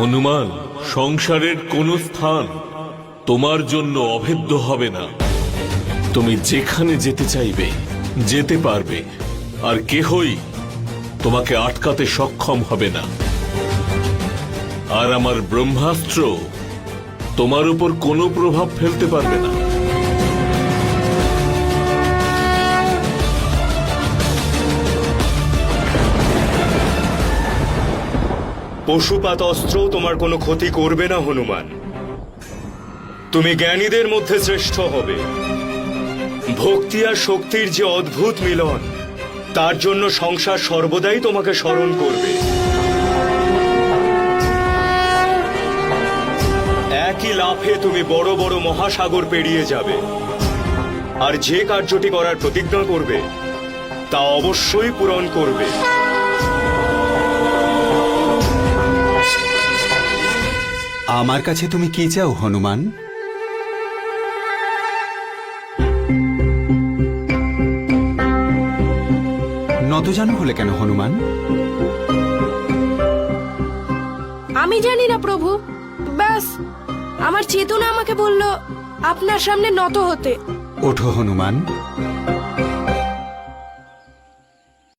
হনুমান, সংসারের কোনো স্থান তোমার জন্য অভেদ্য হবে না। তুমি যেখানে যেতে চাইবে যেতে পারবে, আর কেহই তোমাকে আটকাতে সক্ষম হবে না। আর আমার ব্রহ্মাস্ত্র তোমার উপর কোনো প্রভাব ফেলতে পারবে না। পশুপাত অস্ত্র তোমার কোনো ক্ষতি করবে না হনুমান। তুমি জ্ঞানীদের মধ্যে শ্রেষ্ঠ হবে। ভক্তি আর শক্তির যে অদ্ভুত মিলন, তার জন্য সংসার সর্বদাই তোমাকে স্মরণ করবে। একই লাফে তুমি বড় বড় মহাসাগর পেরিয়ে যাবে। আর যে কার্যটি করার প্রতিজ্ঞা করবে তা অবশ্যই পূরণ করবে। আমার কাছে তুমি কি চাও হনুমান? নতজানু হলে কেন হনুমান? আমি জানি না প্রভু, ব্যাস আমার চেতনা আমাকে বলল আপনার সামনে নত হতে। ওঠো হনুমান।